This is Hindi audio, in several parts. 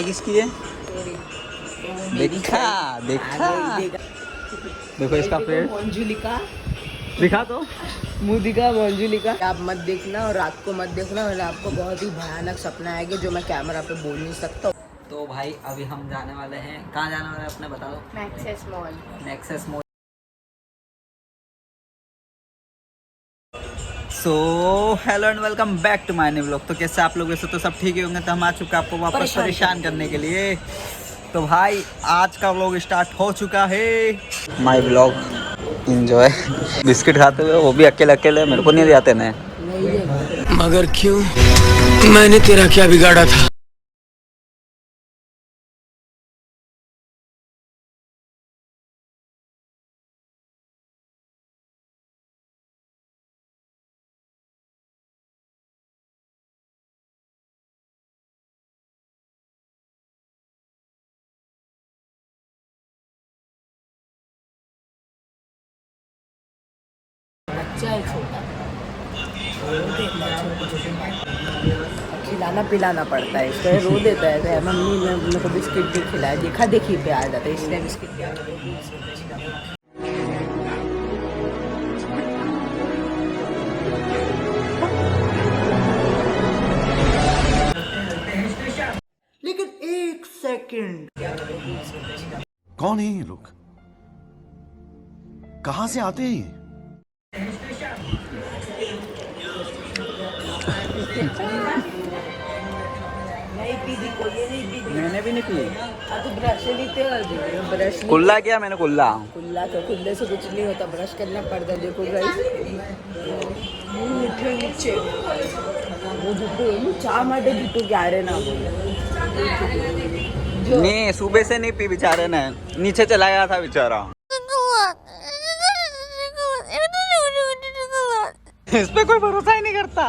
किसकी है? देखा देखा, देखो इसका पेट। मंजुलिका दिखा तो मुँह दिखा मंजुलिका। आप मत देखना और रात को मत देखना, वरना आपको बहुत ही भयानक सपना आएगा जो मैं कैमरा पे बोल नहीं सकता। तो भाई अभी हम जाने वाले हैं, कहाँ जाने वाले हैं अपने बता दो। Nexus mall. Nexus mall. So hello and welcome back to my new vlog. तो कैसे आप लोग, वैसे तो सब ठीक ही होंगे। तो हम आ चुके हैं आपको वापस परेशान करने के लिए। तो भाई आज का व्लॉग स्टार्ट हो चुका है। My vlog enjoy. बिस्किट खाते हुए, वो भी अकेले अकेले, मेरे को नहीं आते ना। मगर क्यों, मैंने तेरा क्या बिगाड़ा था। बच्चा है छोटा, खिलाना पिलाना पड़ता है इसको, रो देता है। तो मम्मी ने मेरे को बिस्किट भी खिलाया, देखा देखी पे आ जाता है, इसलिए बिस्किट भी आ जाता है। लेकिन एक सेकंड, कौन है ये लोग, कहां से आते हैं ये? नहीं पी दी कोई, ये नहीं पी दी। मैंने भी नहीं पी। तो ब्रश लेते हो, ब्रश कुल्ला किया मैंने, कुल्ला। कुल्ला तो कुल्ले से कुछ नहीं होता, ब्रश करना पड़ता है। देखो गाइस, मीठे नीचे वो जुटू चाह माटे जुटू क्या रे ना नहीं, सुबह से नहीं पी बेचारे ने, नीचे चला गया था बेचारा। इस पे कोई भरोसा ही नहीं करता।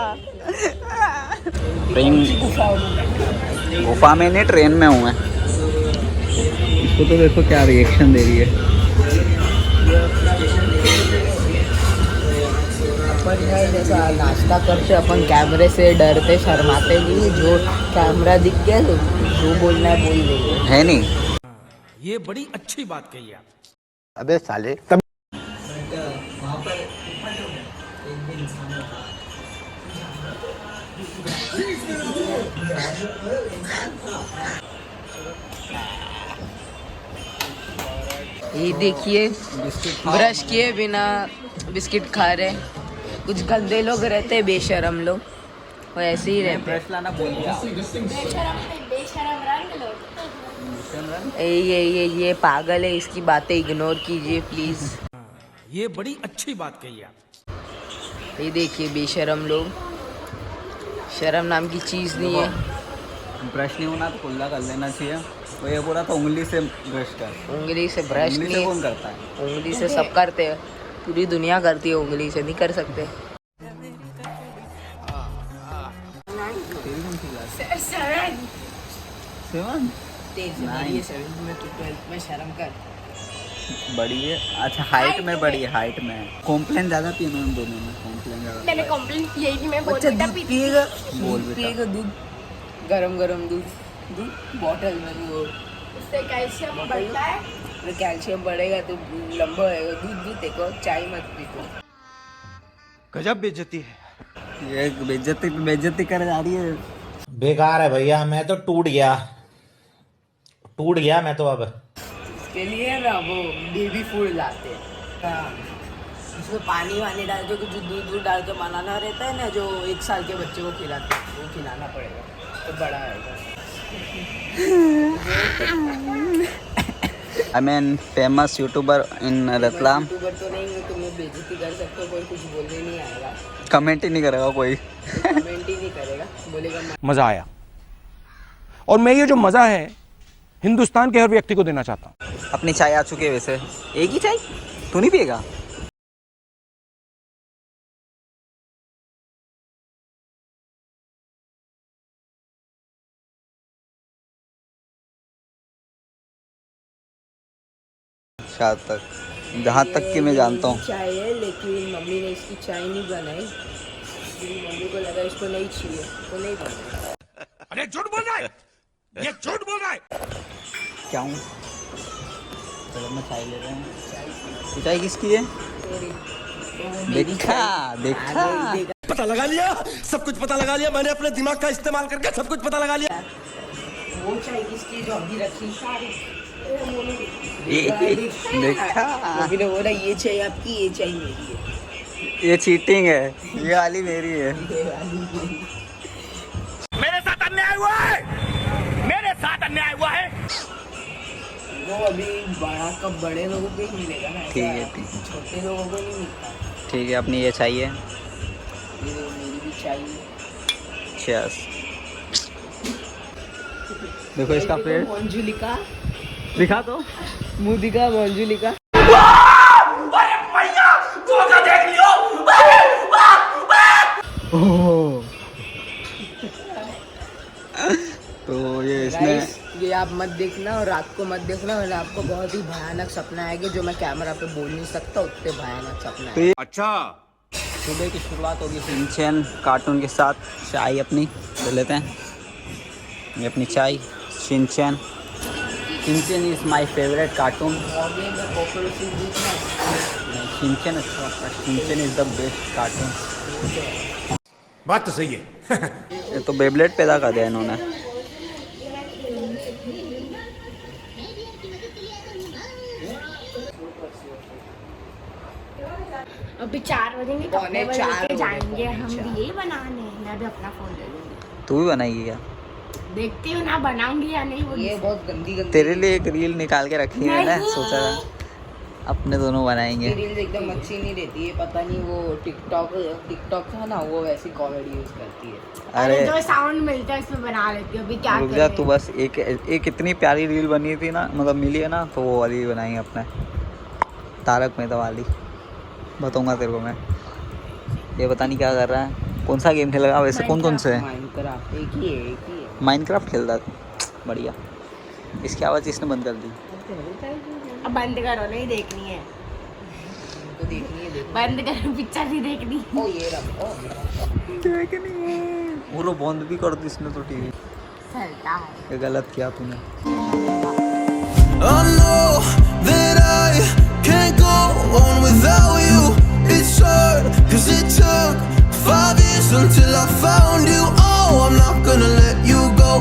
ट्रेन गुफा में नहीं, ट्रेन में हूँ मैं। इसको तो देखो क्या रिएक्शन दे रही है। अपन है जैसा नाश्ता करते अपन कैमरे से डरते शर्माते नहीं, जो कैमरा दिख गया तो जो बोलना है बोल देंगे, है नहीं। ये बड़ी अच्छी बात कही आप। अबे साले ये देखिए ब्रश किए बिना बिस्किट खा रहे। कुछ गंदे लोग रहते हैं, बेशरम लोग, वो ऐसे ही रहते हैं। ब्रश लाना भूल गया। ये पागल है, इसकी बातें इग्नोर कीजिए प्लीज। ये बड़ी अच्छी बात कही आप। ये देखिए बेशरम लोग, शर्म नाम की चीज नहीं है। ब्रश नहीं होना तो कुल्ला कर लेना चाहिए। वो ये बोला था उंगली से ब्रश कर। उंगली से ब्रश उंगली से नहीं, कौन करता है? उंगली से सब करते हैं, पूरी दुनिया करती है, उंगली से नहीं कर सकते। सेवन तेज से बड़ी है, 7th में, 12th में, शर्म कर। बड़ी है, अच्छा हाइट में बड़ी है, हाइट में। कॉम्प्लेन ज़्यादा पी उन दोनों में, कॉम्प्लेन ज़्यादा। मैंने कंप्लेंट किया ही नहीं, मैं बच्चा बेटा दूध पीती पिएगा, बोल दूध बेटा। पिएगा, दूध गरम गरम दूध, दूध बॉटल में, वो उससे कैल्शियम बढ़ता है। कैल्शियम बढ़ेगा तो लंबा होएगा। दूध दूध देखो, चाय मत पीको। गजब बेइज्जती है। ये बेइज्जती बेइज्जती कर जा रही है। बेकार है भैया, मैं तो टूट गया मैं तो अब। इसके लिए ना वो बेबी फूड लाते हैं, हाँ। उसमें पानी वानी डाल के, कुछ दूध दूध डाल के बनाना रहता है ना, जो 1 साल के बच्चे को खिलाते हैं, वो खिलाना पड़ेगा तो बड़ा आएगा। I mean famous YouTuber in Ratlam. YouTuber तो नहीं हूँ, तुम्हें बेइज्जती कर सकते हो, कोई कुछ बोलने नहीं आएगा, कमेंट ही नहीं करेगा कोई। कमेंट ही नहीं करेगा, बोलेगा मजा आया, और मैं ये जो मजा है हिंदुस्तान के हर व्यक्ति को देना चाहता हूँ। अपनी चाय आ चुकी है, वैसे एक ही चाय, तू नहीं पिएगा? शायद तक, जहाँ तक कि मैं जानता हूँ। चाय है, लेकिन मम्मी ने इसकी चाय नहीं बनाई। मम्मी को लगा इसको नहीं चाहिए तो नहीं बनाई। अरे झूठ बोल रहा है, ये झूठ बोल रहा है। क्या हूँ? चलो मैं चाय ले रहे हैं। ये चाय किसकी है? देखा देखा पता लगा लिया, सब कुछ पता लगा लिया मैंने अपने दिमाग का इस्तेमाल करके सब कुछ पता लगा लिया। वो चाय किसकी जो अभी रखी सारी देखा। अभी लोग बोला ये चाय आपकी, ये चाय मेरी है। ये चीटिंग है, ये वाली मेरी है। मेरे साथ अन्याय हुआ है, मेरे साथ अन्याय हुआ है। वो अभी बड़ा कब बड़े लोगों को ही मिलेगा ना, ठीक है, ऐसा ठीक। छोटे लोगों को नहीं मिलता। ठीक है, अपनी ये चाहिए। ये देखो, मेरी भी चाहिए। चीयर्स। देखो इसका पेड़ मंजुलिका दिखा तो। मुदिका मंजुलिका। तो ये इसने Guys, ये आप मत देखना और रात को मत देखना, वरना आपको बहुत ही भयानक सपना आएगा जो मैं कैमरा पे बोल नहीं सकता, उतने भयानक सपना तो है। ये अच्छा सुबह की शुरुआत होगी शिनचैन कार्टून के साथ। चाय अपनी ले लेते हैं। ये अपनी चाय। Shinchan is my favourite cartoon. Shinchan अच्छा लगता है। Shinchan is the best cartoon. बात तो सही है। ये तो बेब्लेड पैदा कर दिया इन्होंने। अभी 4 बजेंगे, कपड़े पौने बदल 4 के हो जाएंगे गए। हम अच्छा। रील बनाने। मैं भी अपना फोन ले लूंगी, तू भी बनाएगी क्या? देखती हूँ ना बनाऊंगी या नहीं। वो ये बहुत गंदी गंदी तेरे लिए एक रील निकाल के रखी है ना, नहीं। सोचा अपने दोनों बनाएंगे। रील्स एकदम अच्छी नहीं रहती है, पता नहीं वो टिकटॉक है ना, वो वैसी कॉमेडी यूज करती है। अरे अरे जो साउंड मिलता है इसमें बना लेती हूँ। अभी क्या रुक जा करें? तू, बस एक इतनी प्यारी रील बनी थी ना, मतलब मिली है ना, तो वो वाली बनाएंगे अपने तारक मेहता वाली। बताऊंगा तेरे को मैं। ये पता नहीं क्या कर रहा है, कौन सा गेम खेल रहा है वैसे? कौन से है? माइनक्राफ्ट एक ही है। माइनक्राफ्ट खेल रहा है। बढ़िया। इसकी आवाज़ इसने बंद कर दी। अब बंद करो, नहीं देखनी है। तो देखनी है, देखो। बंद करो, पिक्चर नहीं देखनी। ओ ये रहा, वो लो बंद भी कर दी इसने तो टीवी। चलता है। ये गलत किया तूने। I know that I can't go on without you. It's hard, cause it took 5 years until I found you. Oh, I'm not gonna let you go.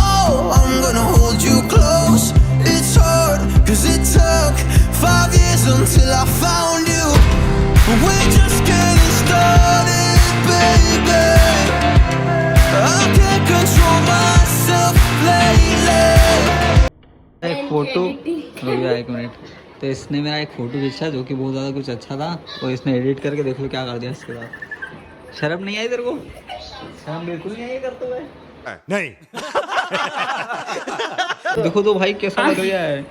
Oh, I'm gonna hold you close. It's hard, cause it took 5 years until I found you. We're just getting started, baby. I can't control myself lately. एक फोटो रुक जा 1 मिनट। तो इसने मेरा एक फ़ोटो खींचा जो कि बहुत ज़्यादा कुछ अच्छा था, और इसने एडिट करके देख लो क्या कर दिया इसके बाद। शर्म नहीं आई तेरे को? शर्म बिल्कुल नहीं आई करते हुए? नहीं देखो तो भाई कैसा लग रहा है।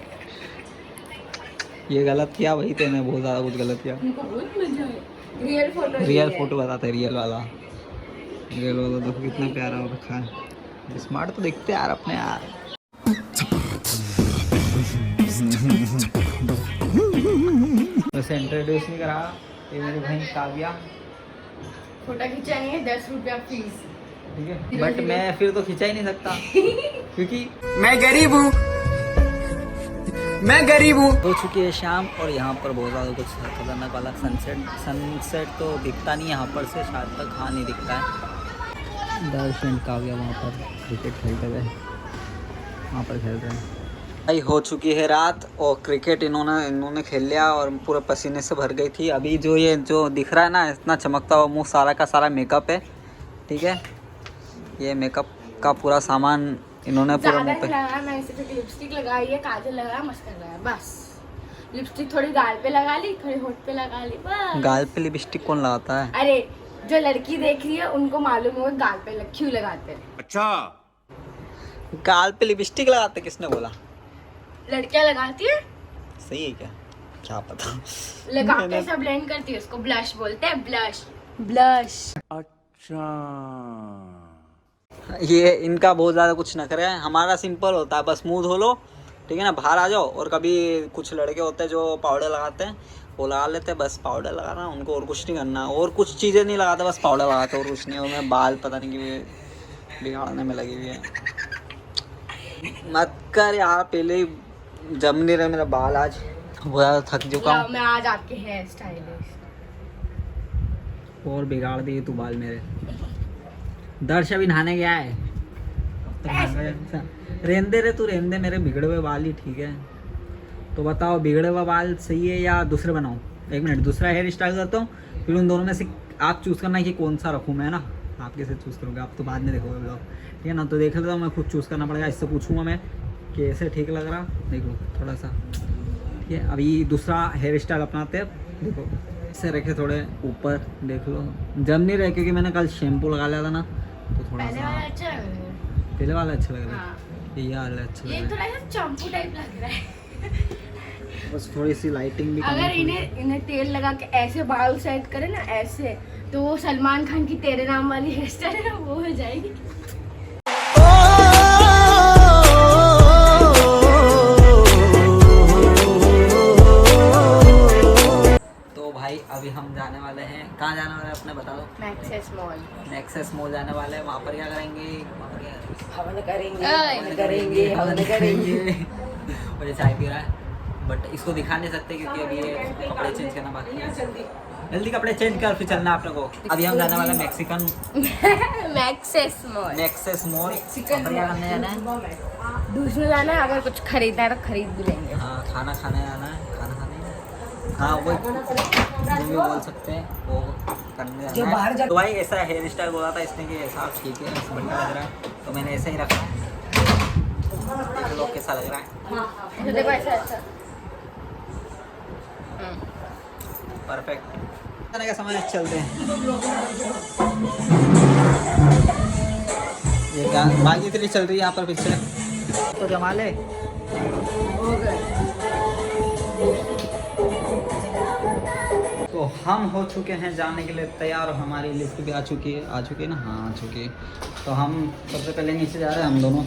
ये गलत किया भाई तेने, बहुत ज़्यादा कुछ गलत किया। रियल फोटो बताते, रियल वाला देखो कितना प्यारा हो रखा है। स्मार्ट तो दिखते यार अपने यार। वैसे इंट्रोड्यूस नहीं करा, ये मेरी बहन काव्या। फोटो खिंचानी है, 10 रुपया फीस। ठीक है, बट मैं फिर तो खिंचा ही नहीं सकता क्योंकि मैं गरीब हूँ, मैं गरीब हूँ। हो चुकी है शाम, और यहाँ पर बहुत ज़्यादा कुछ खतरनाक वाला सनसेट तो दिखता नहीं यहाँ पर से, शायद तक हाँ नहीं दिखता है। दर्शन काव्या वहाँ पर क्रिकेट खेलते हुए वहाँ पर खेल रहे हैं। भाई हो चुकी है रात, और क्रिकेट इन्होंने खेल लिया और पूरे पसीने से भर गई थी। अभी ये जो दिख रहा है ना, इतना चमकता हुआ मुँह, सारा का सारा मेकअप है। ठीक है, ये मेकअप का पूरा सामान इन्होंने पूरा मुँह पे लगाया। मैं इसे फिर लिपस्टिक लगाई है, काजल लगाया, मस्कर लगाया, बस। लिपस्टिक थोड़ी गाल पे लगा ली, थोड़ी होठ पे लगा ली, बस। गाल पे लिपस्टिक कौन लगाता है? अरे जो लड़की देख रही है उनको मालूम होगा गाल पे क्यों लगाते हैं। अच्छा गाल पे लिपस्टिक लगाते किसने बोला? लड़कियां लगाती है, सही है क्या? क्या पता। लगा के सब ब्लेंड करती है, उसको ब्लश बोलते हैं, ब्लश ब्लश। ये इनका बहुत ज़्यादा कुछ न करे, हमारा सिंपल होता है, बस मुंह धो लो, ठीक है ना, बाहर आ जाओ। और कभी कुछ लड़के होते हैं जो पाउडर लगाते हैं, वो लगा लेते हैं, बस पाउडर लगाना उनको, और कुछ नहीं करना, और कुछ चीज़ें नहीं लगाते, बस पाउडर लगाते और कुछ नहीं। और मैं बाल पता नहीं कि बिगाड़ने में लगी हुई है। मत कर यार, पहले ही जम नहीं रहे मेरा बाल आज, वो यार थक चुका हूँ। मैं आज आपके हेयर स्टाइलिस्ट और बिगाड़ दिए तू बाल मेरे। दर्श अभी नहाने गया है। रेंदे रे तू, रेंदे, मेरे बिगड़े हुए बाल ही ठीक है। तो बताओ बिगड़े हुआ बाल सही है या दूसरे बनाऊँ? एक मिनट, दूसरा हेयर स्टाइल करता हूँ, फिर उन दोनों में से आप चूज़ करना है कि कौन सा रखूँ मैं ना। आप कैसे चूज़ करोगे? आप तो बाद में देखोगे ब्लॉग, ठीक है ना? तो देख लेता हूँ, मैं खुद चूज़ करना पड़ेगा। इससे पूछूंगा मैं कि ऐसे ठीक लग रहा, देख लो थोड़ा सा, ठीक है। अभी दूसरा हेयर स्टाइल अपनाते हैं, देखो इससे रखे थोड़े ऊपर, देख लो जम नहीं रहे क्योंकि मैंने कल शैम्पू लगा लिया था ना, तो थोड़ा पहले सा वाला अच्छा लग रहा है। पहले वाला अच्छा लग रहा हाँ। है, ये वाला अच्छा लग ये रहा थोड़ा सा चंपू टाइप लग रहा है। है। बस थोड़ी सी लाइटिंग भी अगर इन्हें तेल लगा के ऐसे बाल सेट करे ना ऐसे, तो वो सलमान खान की तेरे नाम वाली हेयर स्टाइल है ना, वो हो जाएगी। तो भाई अभी हम जाने वाले हैं, कहाँ जाने वाले हैं अपने बता दो। Maxes mall. नेक्सस मॉल जाने वाले हैं, वहाँ पर क्या करेंगे? वहाँ पर क्या हवन करेंगे, ओए। हवन करेंगे, हवन करेंगे। मुझे चाय पी रहा है, बट इसको दिखा नहीं सकते क्योंकि अभी ये कपड़े चेंज करना बाकी है। जल्दी कपड़े चेंज कर फिर चलना आप लोगों को। अभी हम जाने वाले हैं Mexican maxes mall. Nexus mall. क्या करने जाना है? दूसरे जाना है, अगर कुछ खरीदना है तो खरीद भी लेंगे। हाँ, खाना खाने जाना है, खाना खाने। हाँ वो जो भी बोल सकते हैं वो करने जो जाना बाहर है। जा- तो भाई ऐसा हेयर स्टाइल बोला था इसने कि ऐसा ठीक है, ऐसा बढ़िया लग रहा है, तो मैंने ऐसे ही रखा है। देख लो कैसा लग रहा है। तो देखो ऐसा ऐसा। परफेक्ट। खाने का समय चलते हैं। ये बाइक इतनी चल रही है यहाँ पर पीछे, तो जमा ले। तो हम हो चुके हैं जाने के लिए तैयार, और हमारी लिफ्ट भी आ चुकी है ना? हाँ आ चुकी है। तो हम सबसे पहले नीचे जा रहे हैं हम दोनों।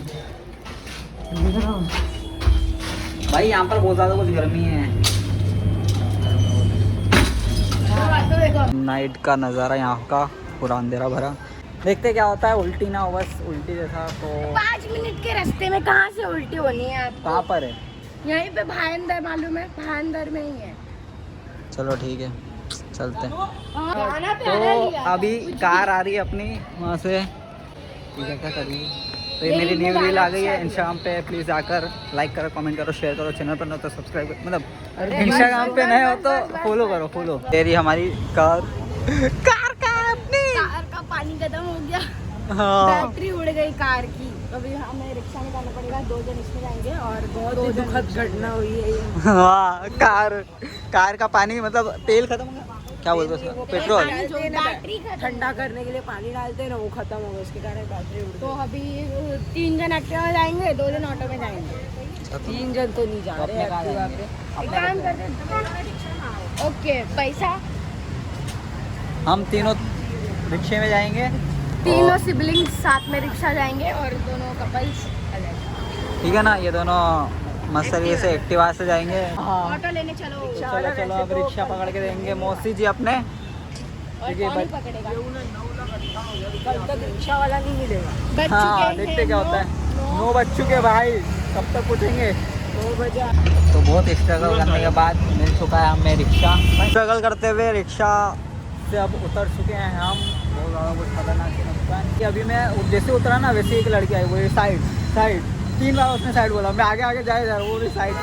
भाई यहाँ पर बहुत ज़्यादा कुछ गर्मी है। नाइट का नज़ारा यहाँ का पूरा अंधेरा भरा, देखते क्या होता है। उल्टी ना हो, बस उल्टी जैसा। तो 5 मिनट के रास्ते में कहाँ से उल्टी होनी है आपको? कहाँ पर है? यहीं पे भाईंदर, मालूम है? भाईंदर में ही है। चलो ठीक है, चलते हैं। खाना तो प्यारा लिया था, अभी कुछ कार आ रही है अपनी वहाँ से, ठीक है क्या करिए। तो ये ये मेरी न्यू गाना रील आ गई अच्छा है दिया। इंस्टाग्राम पे, प्लीज़ आकर लाइक करो, कमेंट करो, शेयर करो। चैनल पर न हो तो सब्सक्राइब करो, मतलब अरे इंस्टाग्राम बस, पे नए हो बस, तो बस, फॉलो बस, करो, बस, फॉलो। बस। तेरी हमारी कार का अपनी। कार का पानी खत्म हो गया, हाँ बैटरी उड़ गई कार की। अभी हमें रिक्शा में जाना पड़ेगा, 2 जन इसमें जाएंगे और बहुत ही दुखद घटना हुई है ये। हाँ, कार का पानी मतलब तेल खत्म हो गया, क्या बोलते हैं उसका? पेट्रोल। बैटरी खत्म। ठंडा करने के लिए पानी डालते हैं ना, वो खत्म हो गया, उसके कारण बैटरी उड़ तो अभी 3 जन एक्टिवा में जाएंगे, 2 जन ऑटो में जाएंगे। गई। 3 जन तो नहीं जा तो रहे अपने कहाँ एक्टिवा जाएंगे? पे। एक काम करते हैं, ओके पैसा हम तीनों रिक्शे में जाएंगे, तीनों सिबलिंग्स साथ में रिक्शा जाएंगे और दोनों कपल्स अलग। ठीक है ना? ये दोनों मसरिये से एक्टिवा से जाएंगे। ऑटो लेने चलो। चलो चलो अब रिक्शा पकड़ के देंगे मौसी जी अपने। और ठीक है, कौन ही पकड़ेगा? कल तक रिक्शा वाला नहीं मिलेगा। बच हाँ चुके हैं, देखते क्या होता है। 9 9 बज चुके भाई, कब तक उठेंगे? 2 बजे। तो बहुत स्ट्रगल करने के बाद मिल चुका है हमें रिक्शा। स्ट्रगल करते हुए रिक्शा से अब उतर चुके हैं हम। बहुत ज़्यादा कुछ खतरनाक सीन होता है कि अभी मैं जैसे उतरा ना, वैसे एक लड़की आई, वो ये साइड 3 बार उसने साइड बोला, मैं आगे आगे जाए जा रहा हूँ, वो भी साइड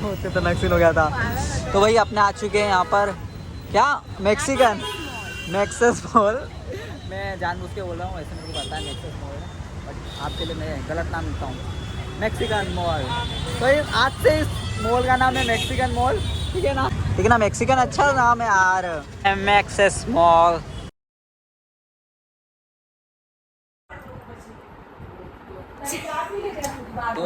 बहुत खतरनाक सीन हो गया था। तो भाई अपने आ चुके हैं यहाँ पर, क्या मैक्सिकन मैक्सेस मॉल। मैं जानबूझ के बोल रहा हूँ, वैसे मेरे को पता है मैक्सेस मॉल है, बट आपके लिए मैं गलत नाम लिखता हूँ, मैक्सिकन मॉल। तो ये आज से इस मॉल का नाम है मैक्सिकन मॉल, ठीक है ना? ठीक है ना? मैक्सिकन अच्छा नाम है यार, मैक्सेस मॉल। तो